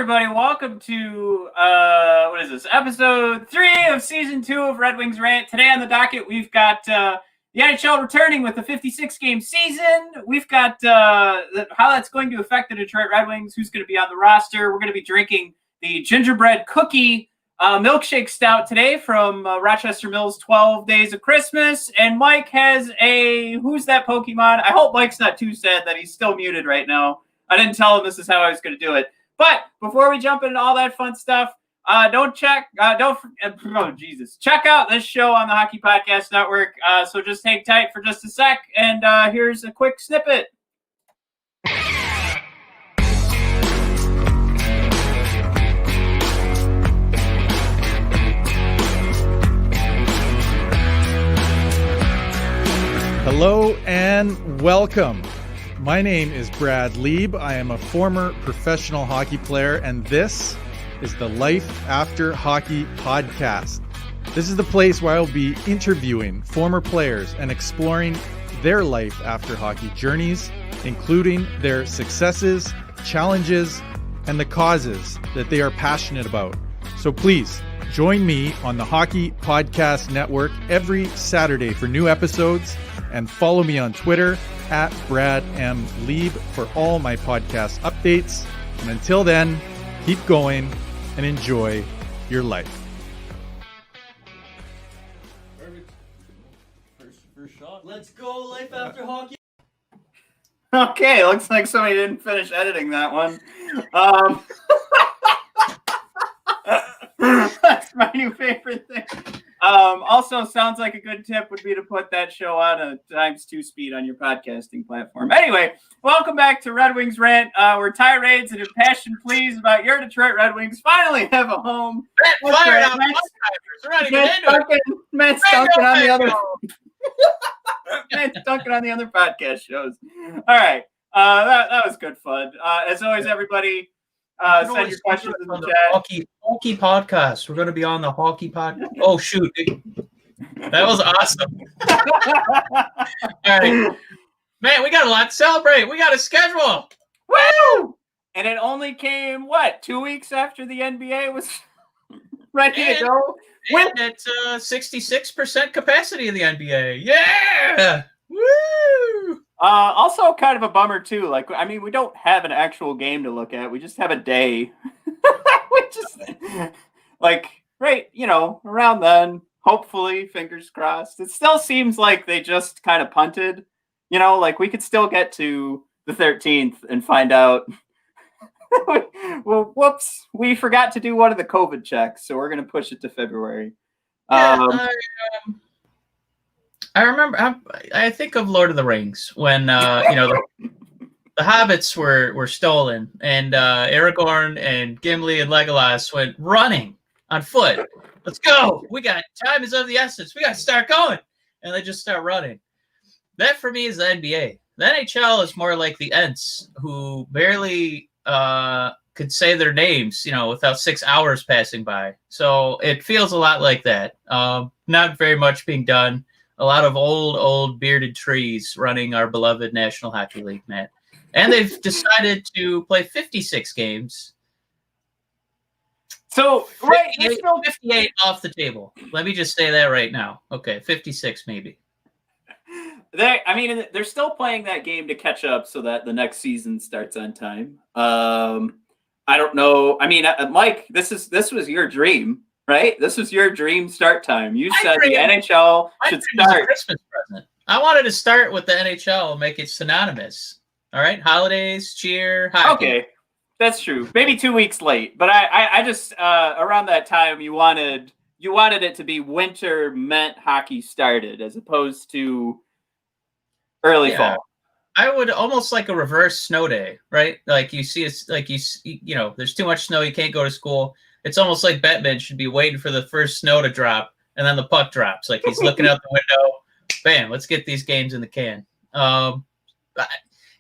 everybody. Welcome to, what is this? Episode 3 of Season 2 of Red Wings Rant. Today on the docket, we've got the NHL returning with a 56-game season. We've got how that's going to affect the Detroit Red Wings, who's going to be on the roster. We're going to be drinking the Gingerbread Cookie Milkshake Stout today from Rochester Mills, 12 Days of Christmas. And Mike has a Who's That Pokémon? I hope Mike's not too sad that he's still muted right now. I didn't tell him this is how I was going to do it. But before we jump into all that fun stuff, check out this show on the Hockey Podcast Network. So just hang tight for just a sec, and here's a quick snippet. Hello and welcome. My name is Brad Lieb. I am a former professional hockey player, and this is the Life After Hockey podcast. This is the place where I'll be interviewing former players and exploring their life after hockey journeys, including their successes, challenges, and the causes that they are passionate about. So please join me on the Hockey Podcast Network every Saturday for new episodes, and follow me on Twitter at Brad M. Lieb for all my podcast updates. And until then, keep going and enjoy your life. Perfect. First shot. Let's go, Life After Hockey. Okay, looks like somebody didn't finish editing that one. That's my new favorite thing. Also, sounds like a good tip would be to put that show on a ×2 speed on your podcasting platform. Anyway, welcome back to Red Wings Rant, where tirades and impassioned pleas about your Detroit Red Wings finally have a home. Matt's dunking on the other. Matt's dunking on the other podcast shows. All right, that was good fun. As always, everybody. Send your questions in the chat. Hockey podcast. We're going to be on the hockey podcast. Oh, shoot. That was awesome. All right. Man, we got a lot to celebrate. We got a schedule. Woo! And it only came, 2 weeks after the NBA was ready to go? And at 66% capacity of the NBA. Yeah! Woo! Also kind of a bummer too. We don't have an actual game to look at. We just have a day. We just around then, hopefully, fingers crossed. It still seems like they just kind of punted. We could still get to the 13th and find out. Well, whoops, we forgot to do one of the COVID checks, so we're going to push it to February. I remember. I think of Lord of the Rings when the hobbits were stolen, and Aragorn and Gimli and Legolas went running on foot. Let's go! We got time is of the essence. We got to start going, and they just start running. That for me is the NBA. The NHL is more like the Ents, who barely could say their names, without 6 hours passing by. So it feels a lot like that. Not very much being done. A lot of old bearded trees running our beloved National Hockey League, Matt. And they've decided to play 56 games. So, 58 off the table. Let me just say that right now. Okay, 56 maybe. They're still playing that game to catch up so that the next season starts on time. I don't know. Mike, this was your dream. Right? This was your dream start time. You said the NHL should start. Christmas present. I wanted to start with the NHL and make it synonymous. All right? Holidays, cheer, hockey. Okay. That's true. Maybe 2 weeks late. But I just around that time you wanted it to be winter meant hockey started as opposed to early fall. I would almost like a reverse snow day, right? Like there's too much snow, you can't go to school. It's almost like Batman should be waiting for the first snow to drop, and then the puck drops. Like he's looking out the window. Bam, let's get these games in the can. We're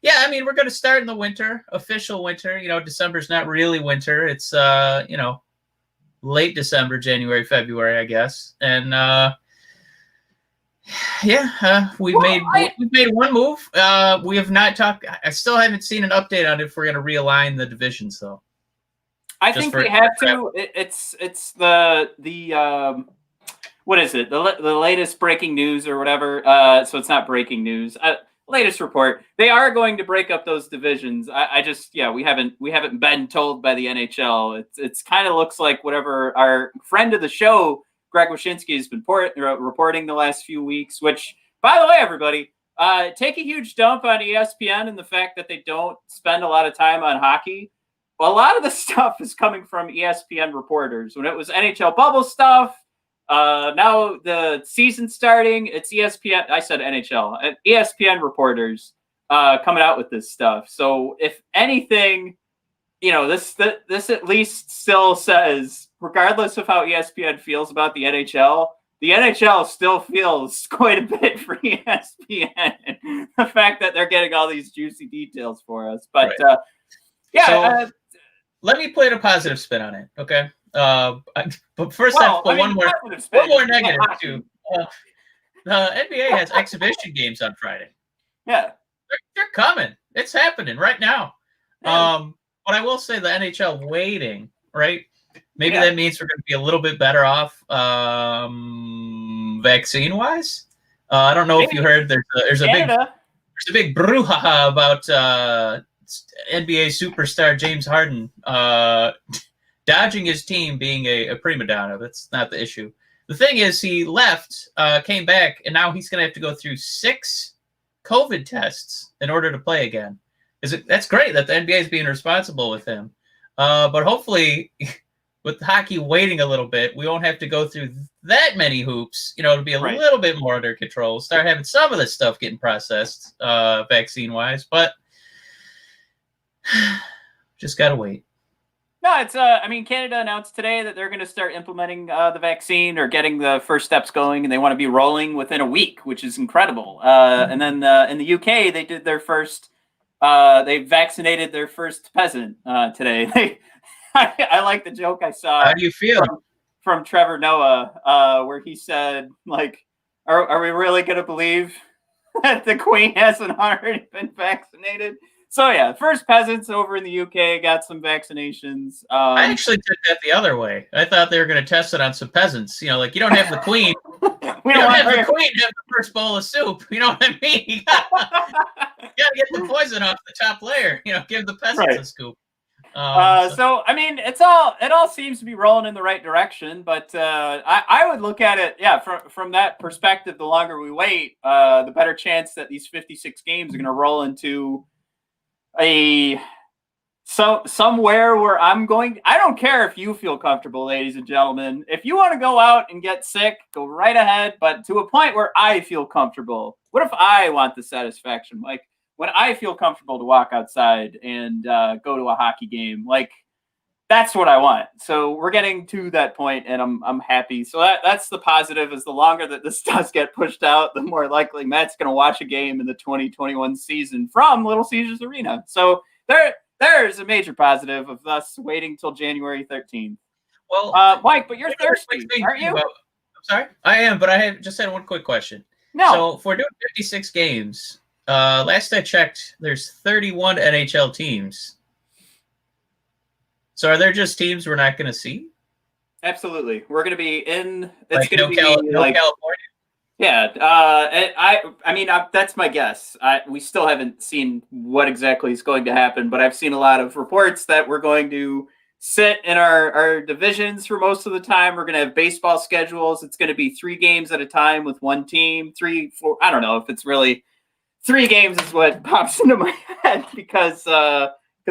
going to start in the winter, official winter. December's not really winter. It's, late December, January, February, I guess. And, we've made one move. We have not talked. I still haven't seen an update on if we're going to realign the divisions, though. I think they have to. It's the what is it? The latest breaking news or whatever. So it's not breaking news. Latest report. They are going to break up those divisions. I just we haven't been told by the NHL. It's kind of looks like whatever our friend of the show, Greg Wyshynski, has been reporting the last few weeks. Which, by the way, everybody, take a huge dump on ESPN and the fact that they don't spend a lot of time on hockey. A lot of the stuff is coming from ESPN reporters. When it was NHL bubble stuff, now the season starting, it's ESPN. I said NHL. ESPN reporters coming out with this stuff. So if anything, this at least still says, regardless of how ESPN feels about the NHL still feels quite a bit for ESPN. The fact that they're getting all these juicy details for us, but right. Let me play a positive spin on it, okay? But first, one more negative too. The NBA has exhibition games on Friday. Yeah, they're coming. It's happening right now. Yeah. But I will say the NHL waiting, right? Maybe that means we're going to be a little bit better off vaccine-wise. I don't know if you heard there's a big brouhaha about NBA superstar James Harden dodging his team being a prima donna. That's not the issue. The thing is, he left, came back, and now he's going to have to go through 6 COVID tests in order to play again. That's great that the NBA is being responsible with him. But hopefully, with hockey waiting a little bit, we won't have to go through that many hoops. To be a little bit more under control. Start having some of this stuff getting processed vaccine-wise. But just gotta wait. No, it's Canada announced today that they're going to start implementing the vaccine or getting the first steps going, and they want to be rolling within a week, which is incredible. And then in the UK, they did their first. They vaccinated their first peasant today. I like the joke I saw. How do you feel from Trevor Noah, where he said, like, "Are we really going to believe that the Queen hasn't already been vaccinated?" So first peasants over in the UK got some vaccinations. I actually did that the other way. I thought they were going to test it on some peasants. Like, you don't have the Queen. We don't have the Queen have the first bowl of soup. You know what I mean? You got to get the poison off the top layer. Give the peasants a scoop. So it all seems to be rolling in the right direction. But I would look at it, from that perspective. The longer we wait, the better chance that these 56 games are going to roll into somewhere where I'm going. I don't care if you feel comfortable, ladies and gentlemen. If you want to go out and get sick, go right ahead, but to a point where I feel comfortable. What if I want the satisfaction? Like, when I feel comfortable to walk outside and go to a hockey game, like, that's what I want. So we're getting to that point, and I'm happy. So that's the positive. Is the longer that this does get pushed out, the more likely Matt's going to watch a game in the 2021 season from Little Caesars Arena. So there's a major positive of us waiting till January 13th. Well, Mike, but you're thirsty, aren't you? I'm sorry, I am, but I just had one quick question. No. So if we're doing 56 games, last I checked, there's 31 NHL teams. So are there just teams we're not going to see? Absolutely. We're going to be in. It's going to be California. Yeah. That's my guess. We still haven't seen what exactly is going to happen, but I've seen a lot of reports that we're going to sit in our divisions for most of the time. We're going to have baseball schedules. It's going to be 3 games at a time with one team. 3, 4. I don't know if it's really 3 games is what pops into my head because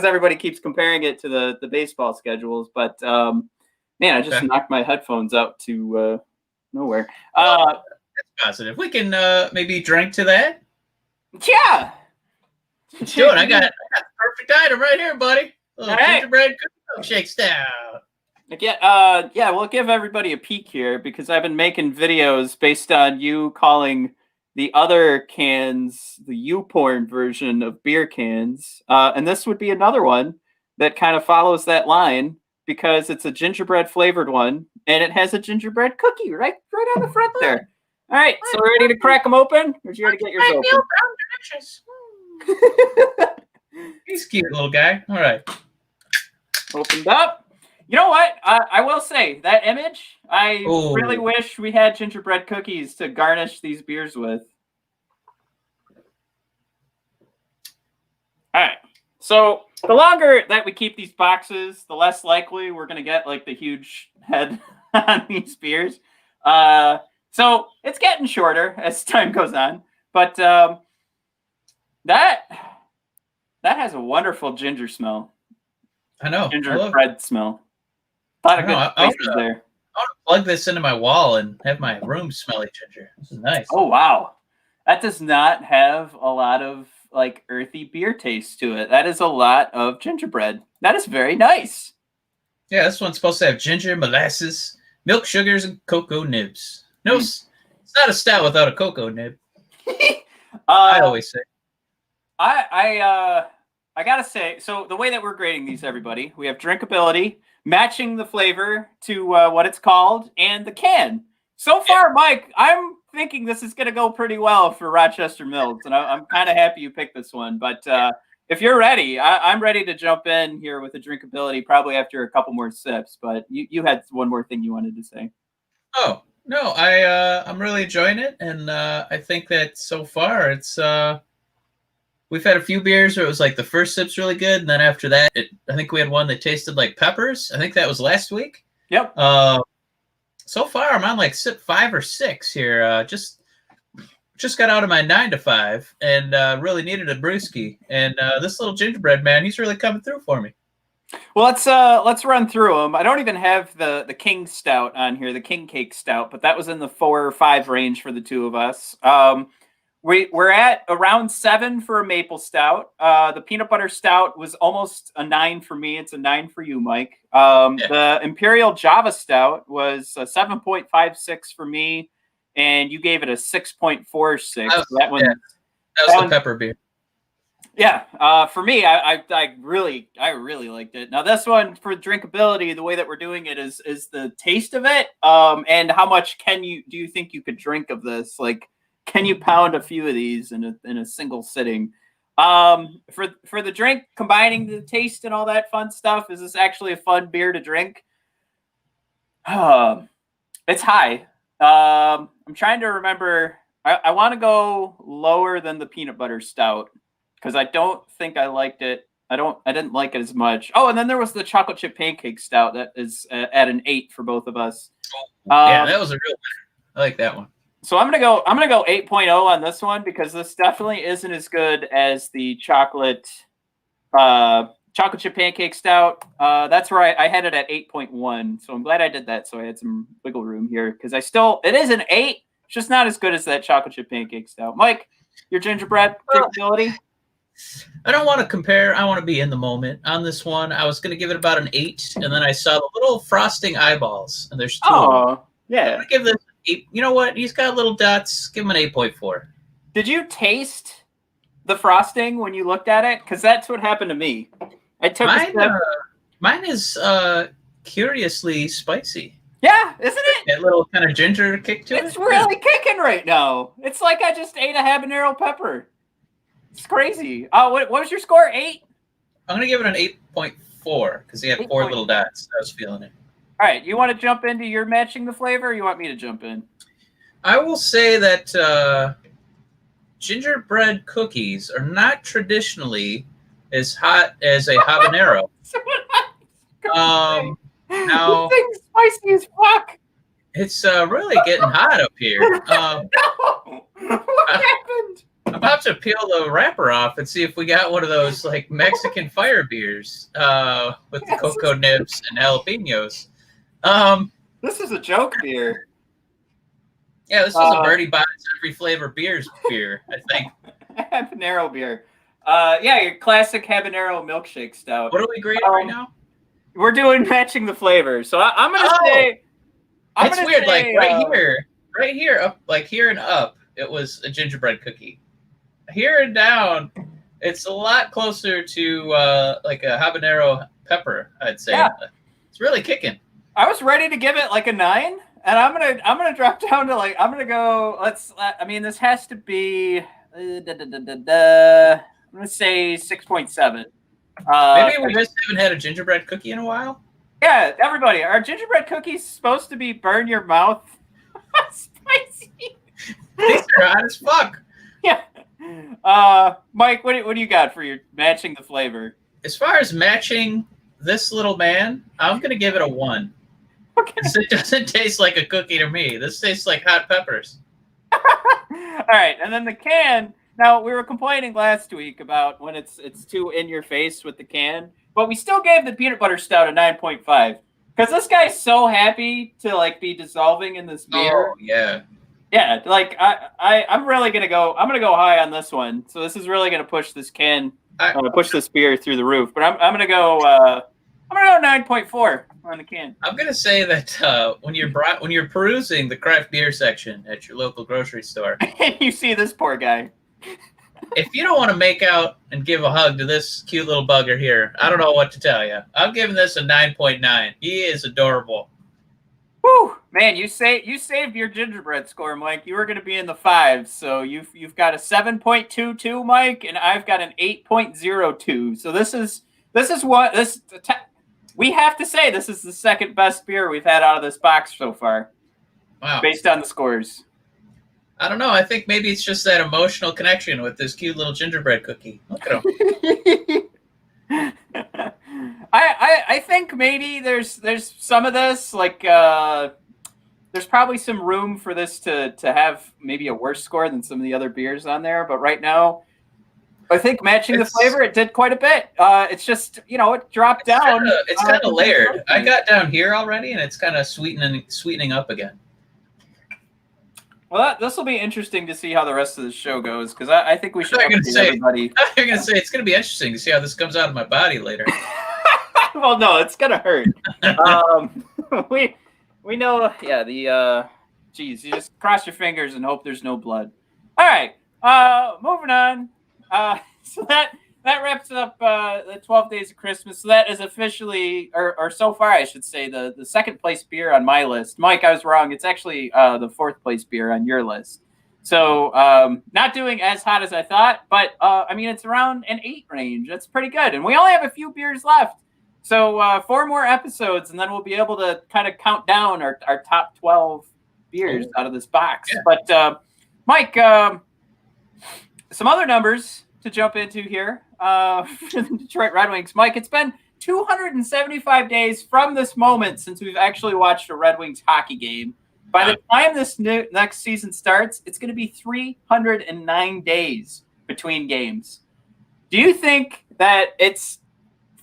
everybody keeps comparing it to the baseball schedules. But I just knocked my headphones out to nowhere. That's positive. We can maybe drink to that. Yeah. Let's do it. I got the perfect item right here, buddy. Gingerbread Cookie Milkshake Stout. We'll give everybody a peek here because I've been making videos based on you calling the other cans the U-porn version of beer cans. And this would be another one that kind of follows that line because it's a gingerbread flavored one and it has a gingerbread cookie right on the front there. All right, so we're ready to crack them open? Or did you already get yours open? He's a cute little guy. All right. Opened up. You know what? I will say that image. I Ooh. really wish we had gingerbread cookies to garnish these beers with. All right. So the longer that we keep these boxes, the less likely we're going to get like the huge head on these beers. So it's getting shorter as time goes on. But that has a wonderful ginger smell. I know. Gingerbread smell. A lot of good places there. I want to plug this into my wall and have my room smell like ginger. This is nice. Oh, wow. That does not have a lot of like earthy beer taste to it. That is a lot of gingerbread. That is very nice. Yeah, this one's supposed to have ginger, molasses, milk, sugars, and cocoa nibs. No, it's not a stout without a cocoa nib. I always say. I gotta say, so the way that we're grading these, everybody, we have drinkability, matching the flavor to what it's called, and the can. So far, Mike, I'm thinking this is going to go pretty well for Rochester Mills, and I'm kind of happy you picked this one. But if you're ready, I'm ready to jump in here with the drinkability, probably after a couple more sips. But you had one more thing you wanted to say. Oh, no, I'm really enjoying it, and I think that so far it's we've had a few beers where it was like the first sip's really good, and then after that, I think we had one that tasted like peppers. I think that was last week. Yep. So far, I'm on like sip 5 or 6 here. Just got out of my 9 to 5 and really needed a brewski. And this little gingerbread man, he's really coming through for me. Well, let's run through them. I don't even have the King Stout on here, the King Cake Stout, but that was in the 4 or 5 range for the two of us. We're at around 7 for a maple stout. The peanut butter stout was almost a 9 for me. It's a 9 for you, Mike. The Imperial Java Stout was a 7.56 for me, and you gave it a 6.46. That was the pepper beer. Yeah, for me, I really liked it. Now this one for drinkability, the way that we're doing it is the taste of it, and how much do you think you could drink of this? Like, can you pound a few of these in a single sitting? For the drink, combining the taste and all that fun stuff, is this actually a fun beer to drink? It's high. I'm trying to remember. I want to go lower than the peanut butter stout because I don't think I liked it. I didn't like it as much. Oh, and then there was the chocolate chip pancake stout that is at an 8 for both of us. Yeah, that was a real winner. I like that one. So I'm gonna go 8.0 on this one because this definitely isn't as good as the chocolate chip pancake stout. That's where I had it at 8.1. So I'm glad I did that. So I had some wiggle room here because it is an 8. It's just not as good as that chocolate chip pancake stout. Mike, your gingerbread drinkability? I don't want to compare. I want to be in the moment on this one. I was gonna give it about an 8, and then I saw the little frosting eyeballs, and there's 2. Oh, yeah. I'm gonna give this 8. You know what? He's got little dots. Give him an 8.4. Did you taste the frosting when you looked at it? Because that's what happened to me. I took mine is curiously spicy. Yeah, isn't it? That little kind of ginger kick to it. It's really kicking right now. It's like I just ate a habanero pepper. It's crazy. What was your score? 8? I'm gonna give it an 8.4 because he had 4 little dots. I was feeling it. All right, you want to jump into your matching the flavor, or you want me to jump in? I will say that gingerbread cookies are not traditionally as hot as a habanero. Now, this thing's spicy as fuck. It's really getting hot up here. No! What happened? I'm about to peel the wrapper off and see if we got one of those like Mexican fire beers with the cocoa nibs and jalapenos. This is a joke beer. Yeah, this is a Birdie Buys Every Flavor beer, I think. Habanero beer. Yeah, your classic habanero milkshake stout. What are we grading right now? We're doing matching the flavors. So I'm going to say... It's weird, like right here, up, like here and up, it was a gingerbread cookie. Here and down, it's a lot closer to like a habanero pepper, I'd say. Yeah. It's really kicking. I was ready to give it like a 9, and I'm gonna drop down to like, I'm gonna go. I mean, this has to be. I'm gonna say 6.7. Maybe we just haven't had a gingerbread cookie in a while. Yeah, everybody, are gingerbread cookies supposed to be burn your mouth spicy? These are hot as fuck. Yeah. Mike, what do you got for your matching the flavor? As far as matching this little man, I'm gonna give it a 1. Okay. It doesn't taste like a cookie to me. This tastes like hot peppers. All right, and then the can. Now, we were complaining last week about when it's too in your face with the can, but we still gave the peanut butter stout a 9.5 because this guy's so happy to like be dissolving in this beer. Oh yeah, yeah. Like I'm really gonna go. I'm gonna go high on this one. So this is really gonna push this push this beer through the roof. But I'm gonna go. I'm gonna go 9.4 on the can. I'm gonna say that when you're perusing the craft beer section at your local grocery store, and you see this poor guy. If you don't want to make out and give a hug to this cute little bugger here, I don't know what to tell you. I'm giving this a 9.9. He is adorable. Whew, man, you saved your gingerbread score, Mike. You were going to be in the 5s, so you've got a 7.22, Mike, and I've got an 8.02. So we have to say this is the second best beer we've had out of this box so far. Wow. Based on the scores. I don't know. I think maybe it's just that emotional connection with this cute little gingerbread cookie. Look at him. I think maybe there's some of this, like there's probably some room for this to have maybe a worse score than some of the other beers on there. But right now, I think matching the flavor, it did quite a bit. It's just, it dropped down. It's kind of layered. I got down here already, and it's kind of sweetening up again. Well, this will be interesting to see how the rest of the show goes, because I think we should update everybody. You're going to say it's going to be interesting to see how this comes out of my body later. Well, no, it's going to hurt. We know, yeah, geez, you just cross your fingers and hope there's no blood. All right, moving on. So that wraps up the 12 Days of Christmas. So that is officially, or so far, I should say, the second place beer on my list. Mike, I was wrong. It's actually the fourth place beer on your list. So not doing as hot as I thought, but I mean, it's around an 8 range. That's pretty good. And we only have a few beers left. So 4 more episodes, and then we'll be able to kind of count down our top 12 beers out of this box. Yeah. But Mike, some other numbers to jump into here for the Detroit Red Wings. Mike, it's been 275 days from this moment since we've actually watched a Red Wings hockey game. By the time this next season starts, it's going to be 309 days between games. Do you think that it's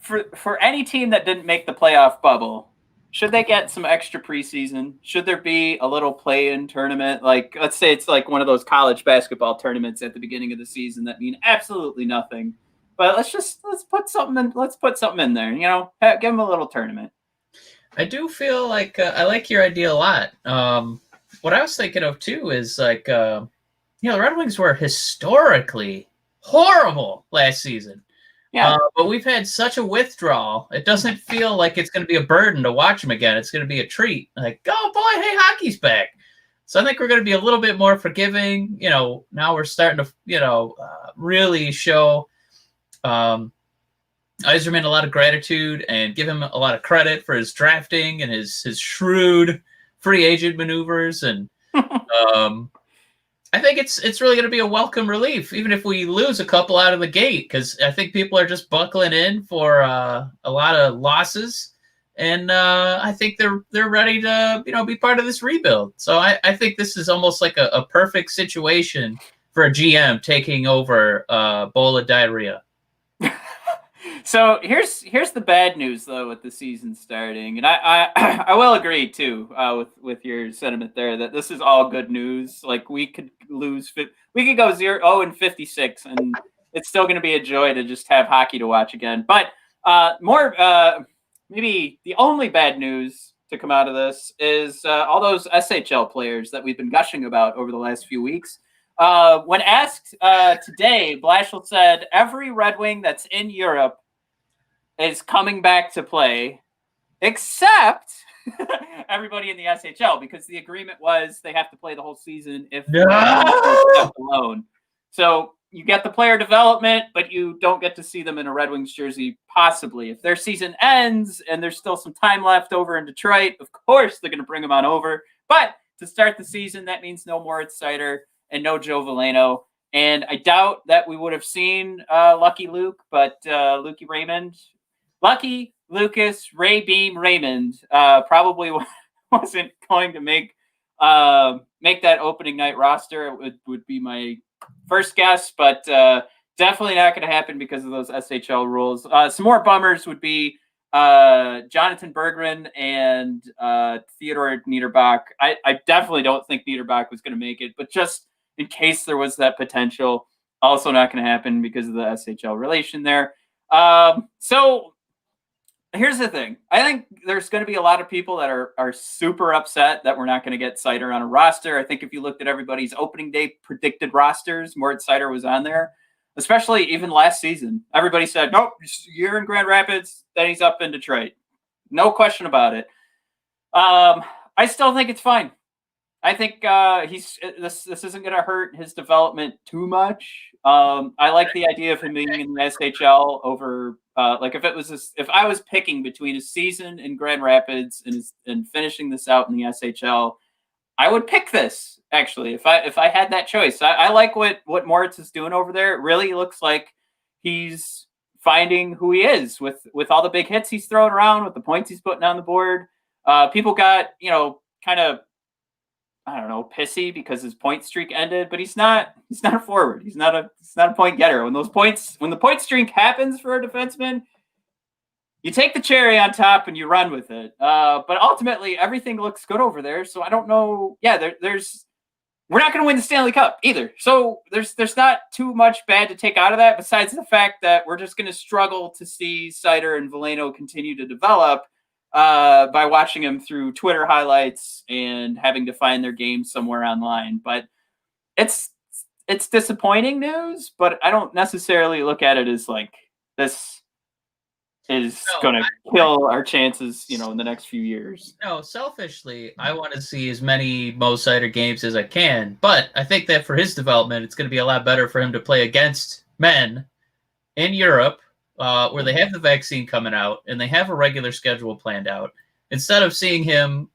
for any team that didn't make the playoff bubble, should they get some extra preseason? Should there be a little play-in tournament? Like, let's say it's like one of those college basketball tournaments at the beginning of the season that mean absolutely nothing. But let's put something in there. Give them a little tournament. I do feel like I like your idea a lot. What I was thinking of too is like, the Red Wings were historically horrible last season. Yeah, but we've had such a withdrawal. It doesn't feel like it's going to be a burden to watch them again. It's going to be a treat. Like, oh boy, hey, hockey's back. So I think we're going to be a little bit more forgiving. Now we're starting to, really show Yzerman a lot of gratitude and give him a lot of credit for his drafting and his shrewd free agent maneuvers. And I think it's really going to be a welcome relief, even if we lose a couple out of the gate, because I think people are just buckling in for a lot of losses, and I think they're ready to be part of this rebuild. So I think this is almost like a perfect situation for a GM taking over a bowl of diarrhea. So here's the bad news though with the season starting, and I will agree too with your sentiment there that this is all good news. Like we could go 0-56, and it's still going to be a joy to just have hockey to watch again. But maybe the only bad news to come out of this is all those SHL players that we've been gushing about over the last few weeks. When asked today, Blashill said every Red Wing that's in Europe is coming back to play, except everybody in the SHL, because the agreement was they have to play the whole season if left alone. So you get the player development, but you don't get to see them in a Red Wings jersey, possibly. If their season ends and there's still some time left over in Detroit, of course they're going to bring them on over. But to start the season, that means no Moritz Seider and no Joe Veleno. And I doubt that we would have seen Lucky Luke, but Lucky Raymond, Lucky Lucas Ray Beam Raymond probably wasn't going to make that opening night roster. It would be my first guess, but definitely not going to happen because of those SHL rules. Some more bummers would be Jonathan Berggren and Theodore Niederbach. I definitely don't think Niederbach was going to make it, but just in case there was that potential, also not going to happen because of the SHL relation there. So here's the thing. I think there's going to be a lot of people that are super upset that we're not going to get Seider on a roster. I think if you looked at everybody's opening day predicted rosters, Moritz Seider was on there, especially even last season. Everybody said, nope, you're in Grand Rapids, then he's up in Detroit. No question about it. I still think it's fine. I think this isn't going to hurt his development too much. I like the idea of him being in the SHL over if I was picking between a season in Grand Rapids and finishing this out in the SHL, I would pick this actually if I had that choice. I like what Moritz is doing over there. It really looks like he's finding who he is with all the big hits he's throwing around, with the points he's putting on the board. People got kind of, I don't know, pissy because his point streak ended, but he's not a forward. He's not a point getter. When the point streak happens for a defenseman, you take the cherry on top and you run with it. But ultimately, everything looks good over there. So I don't know. Yeah, we're not going to win the Stanley Cup either. So there's not too much bad to take out of that, besides the fact that we're just going to struggle to see Seider and Veleno continue to develop by watching them through Twitter highlights and having to find their game somewhere online. But it's disappointing news, but I don't necessarily look at it as like this is going to kill our chances, in the next few years. No, selfishly, I want to see as many Mo Seider games as I can, but I think that for his development, it's going to be a lot better for him to play against men in Europe, where they have the vaccine coming out and they have a regular schedule planned out, instead of seeing him,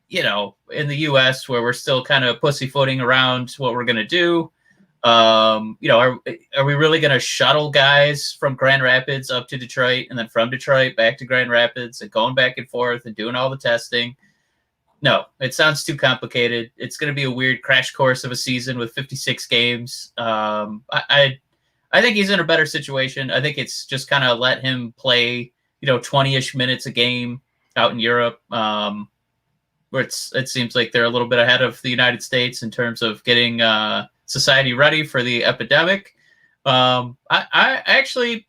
in the U.S. where we're still kind of pussyfooting around what we're going to do. Are we really going to shuttle guys from Grand Rapids up to Detroit and then from Detroit back to Grand Rapids and going back and forth and doing all the testing? No, it sounds too complicated. It's going to be a weird crash course of a season with 56 games. I think he's in a better situation. I think it's just kind of let him play, 20-ish minutes a game out in Europe, where it seems like they're a little bit ahead of the United States in terms of getting society ready for the epidemic. I actually,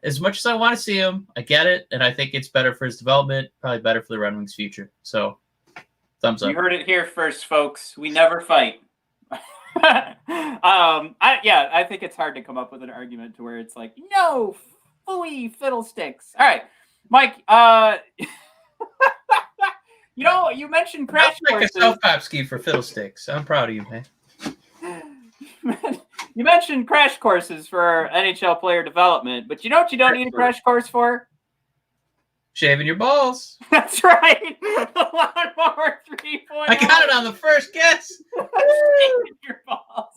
as much as I want to see him, I get it, and I think it's better for his development, probably better for the Red Wings' future. So, thumbs up. You heard it here first, folks. We never fight. I think it's hard to come up with an argument to where it's like, no, phooey fiddlesticks. All right, Mike. You mentioned crash courses. Like a Sopopsky for fiddlesticks. I'm proud of you, man. You mentioned crash courses for NHL player development, but you know what you don't need a crash course for? Shaving your balls. That's right. The Lawnmower 3.0. I got it on the first guess. Shaving your balls.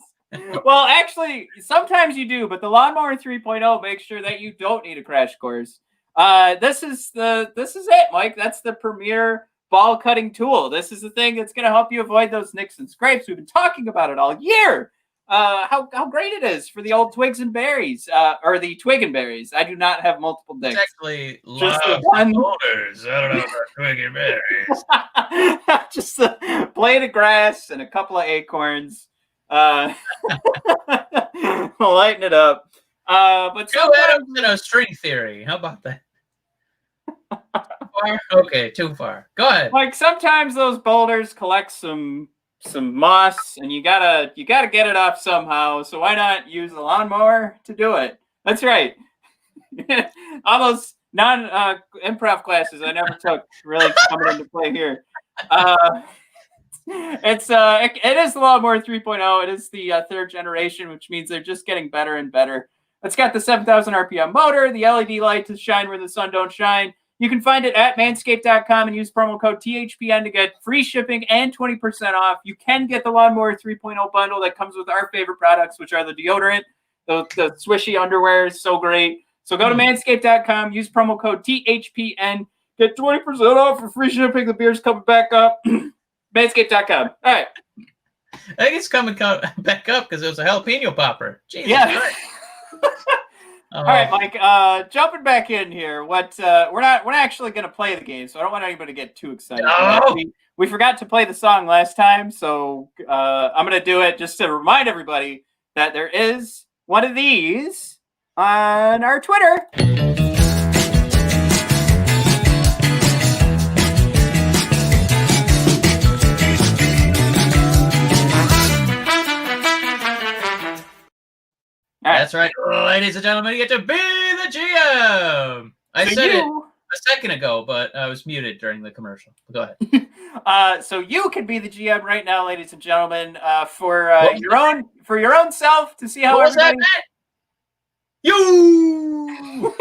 Well, actually, sometimes you do, but the Lawnmower 3.0 makes sure that you don't need a crash course. This is it, Mike. That's the premier ball cutting tool. This is the thing that's going to help you avoid those nicks and scrapes. We've been talking about it all year. How great it is for the old twigs and berries, or the twig and berries. I do not have multiple dicks. Exactly. Just the one. Boulders. I don't know about twig and berries. Just a blade of grass and a couple of acorns. Lighten it up. But two atoms and a string theory. How about that? Far? Okay, too far. Go ahead. Like sometimes those boulders collect some moss, and you gotta get it off somehow. So why not use a lawnmower to do it? That's right. All those improv classes I never took really coming into play here. It is the Lawnmower 3.0. It is the third generation, which means they're just getting better and better. It's got the 7,000 RPM motor, the LED light to shine where the sun don't shine. You can find it at manscaped.com and use promo code THPN to get free shipping and 20% off. You can get the Lawnmower 3.0 bundle that comes with our favorite products, which are the deodorant, the swishy underwear is so great. So go to manscaped.com, use promo code THPN, get 20% off for free shipping. The beer's coming back up. Manscaped.com. All right. I think it's coming back up because it was a jalapeno popper. Jesus yeah. All right, Mike. Jumping back in here. We're not actually going to play the game, so I don't want anybody to get too excited. No. We forgot to play the song last time, so I'm going to do it just to remind everybody that there is one of these on our Twitter. That's right, ladies and gentlemen, you get to be the GM. I said it a second ago, but I was muted during the commercial. Go ahead. So you can be the GM right now, ladies and gentlemen, for your own self to see how what was everybody. That, you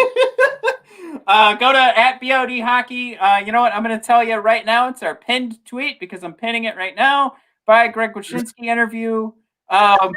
go to @BOD Hockey. You know what? I'm going to tell you right now. It's our pinned tweet because I'm pinning it right now by Greg Wyshynski interview. Go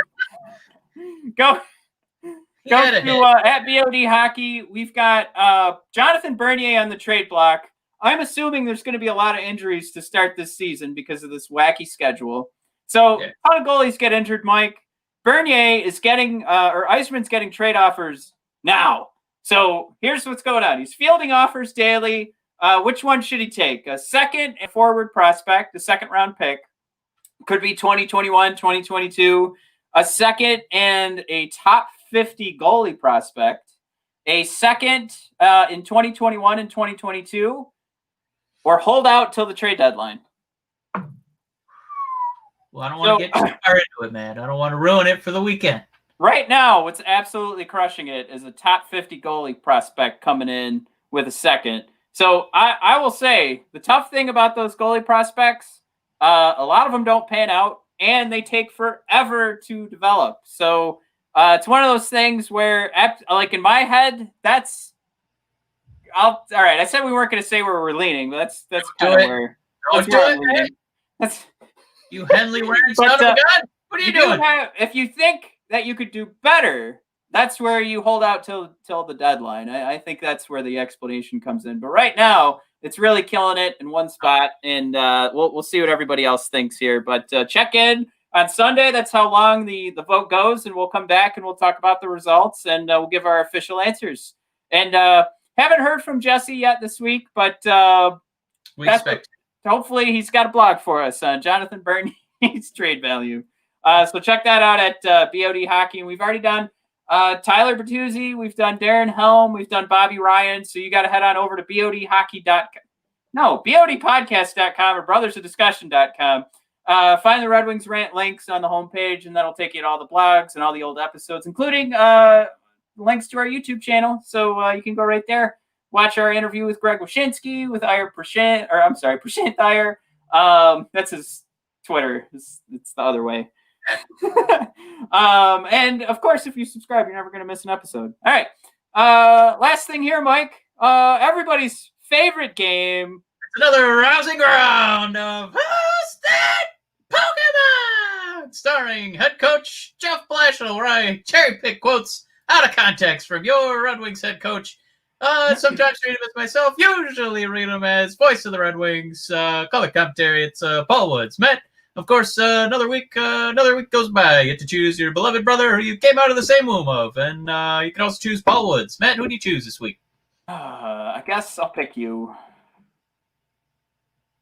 to @BOD Hockey. We've got Jonathan Bernier on the trade block. I'm assuming there's going to be a lot of injuries to start this season because of this wacky schedule. So a ton of goalies get injured, Mike. Bernier is getting, or Yzerman's getting trade offers now. So here's what's going on. He's fielding offers daily. Which one should he take? A second and forward prospect, a second round pick. Could be 2021, 2022. A second and a top 50 goalie prospect, a second in 2021 and 2022, or hold out till the trade deadline. Well, I don't want to get too far into it, man. I don't want to ruin it for the weekend. Right now, what's absolutely crushing it is a top 50 goalie prospect coming in with a second. So I will say the tough thing about those goalie prospects, a lot of them don't pan out and they take forever to develop. So it's one of those things where, like in my head, all right. I said we weren't going to say where we're leaning, but that's kind of where. Don't do it, man. That's you Henley wearing son of a gun. What are you doing? If you think that you could do better, that's where you hold out till the deadline. I think that's where the explanation comes in. But right now, it's really killing it in one spot, and we'll see what everybody else thinks here. But check in on Sunday. That's how long the vote goes, and we'll come back and we'll talk about the results, and we'll give our official answers. And haven't heard from Jesse yet this week, but we expect. Hopefully he's got a blog for us on Jonathan Bernier's trade value. So check that out at BOD Hockey. And we've already done Tyler Bertuzzi. We've done Darren Helm. We've done Bobby Ryan. So you got to head on over to BODpodcast.com or brothersofdiscussion.com. Find the Red Wings Rant links on the homepage, and that'll take you to all the blogs and all the old episodes, including links to our YouTube channel. So you can go right there. Watch our interview with Greg Wyshynski, with Prashant Iyer. That's his Twitter. It's the other way. And of course, if you subscribe, you're never going to miss an episode. All right. Last thing here, Mike. Everybody's favorite game. It's another rousing round of Who's That Pokémon? Starring head coach Jeff Blashill, where I cherry pick quotes out of context from your Red Wings head coach. Sometimes read them as myself, usually read them as voice of the Red Wings. Color commentary, it's Paul Woods. Matt, of course, another week goes by. You get to choose your beloved brother who you came out of the same womb of. And you can also choose Paul Woods. Matt, who do you choose this week? I guess I'll pick you.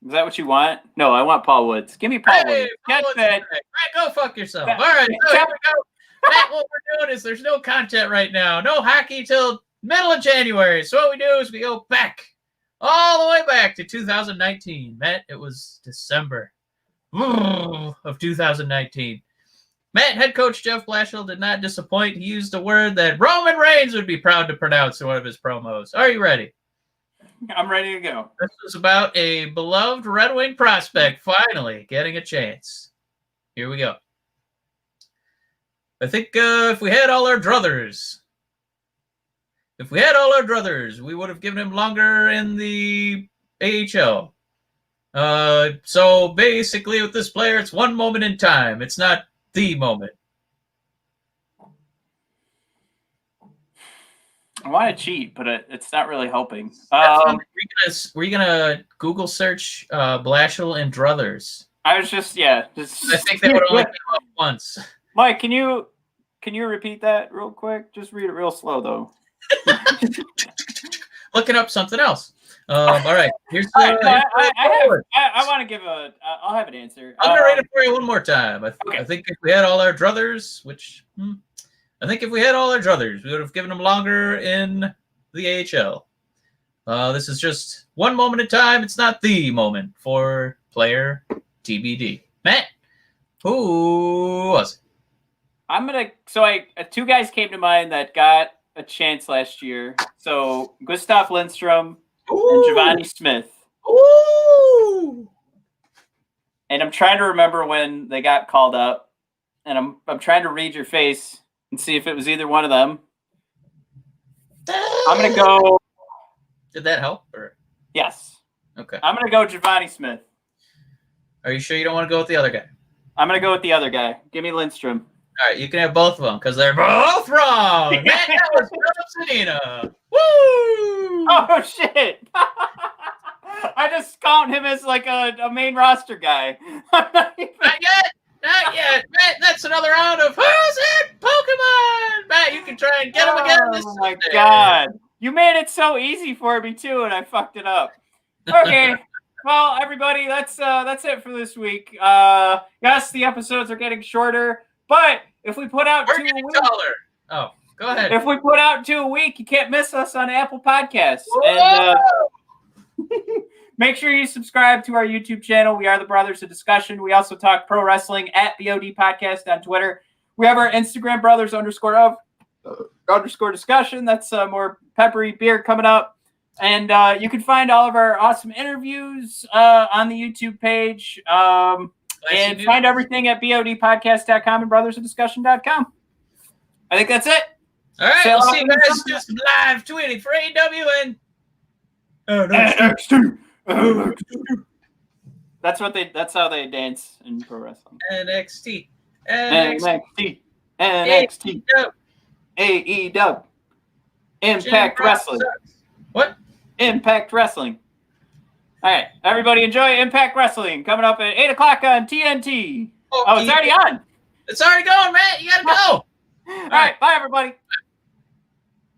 Is that what you want? No, I want Paul Woods. Give me Paul Woods. Paul Woods. Right, go fuck yourself. All right, so here we go. Matt, what we're doing is there's no content right now. No hockey till middle of January. So what we do is we go back, all the way back to 2019. Matt, it was December of 2019. Matt, head coach Jeff Blashill did not disappoint. He used a word that Roman Reigns would be proud to pronounce in one of his promos. Are you ready? I'm ready to go. This is about a beloved Red Wing prospect finally getting a chance. Here we go. I think if we had all our druthers, we would have given him longer in the AHL. So basically with this player, it's one moment in time. It's not the moment. I want to cheat, but it's not really helping. Were you gonna Google search Blashill and druthers? I was just I think they would only come up once. Mike, can you repeat that real quick? Just read it real slow, though. Looking up something else. All right. Here's I want to give I'll have an answer. I'm gonna read it for you one more time. I think if we had all our druthers, we would have given them longer in the AHL. This is just one moment in time. It's not the moment for player TBD. Matt, who was it? Two guys came to mind that got a chance last year. So Gustav Lindstrom and Giovanni Smith. Ooh. And I'm trying to remember when they got called up, and I'm trying to read your face and see if it was either one of them. I'm gonna go. Did that help? Or yes. Okay. I'm gonna go Giovanni Smith. Are you sure you don't want to go with the other guy? I'm gonna go with the other guy. Give me Lindstrom. All right, you can have both of them because they're both wrong. Man, that was Philip Sedina. Woo! Oh shit! I just count him as like a main roster guy. Not yet. Matt, that's another round of Who's That Pokémon? Matt, you can try and get him again. Oh my god! You made it so easy for me too, and I fucked it up. Okay. Well, everybody, that's it for this week. Yes, the episodes are getting shorter, but if we put out 2 a week, oh, go ahead. If we put out 2 a week, you can't miss us on Apple Podcasts. And make sure you subscribe to our YouTube channel. We are the Brothers of Discussion. We also talk pro wrestling at BOD Podcast on Twitter. We have our Instagram brothers_of_discussion. That's more peppery beer coming up. And you can find all of our awesome interviews on the YouTube page. And find everything at bodpodcast.com and brothersofdiscussion.com. I think that's it. All right, we'll see you guys just live tweeting for AEW and NXT. That's how they dance in pro wrestling. NXT. AEW. Impact Wrestling. What? Impact Wrestling. All right, everybody enjoy Impact Wrestling coming up at 8 o'clock on TNT. Oh, it's already on. It's already going, Matt. You got to go. All right, bye, everybody.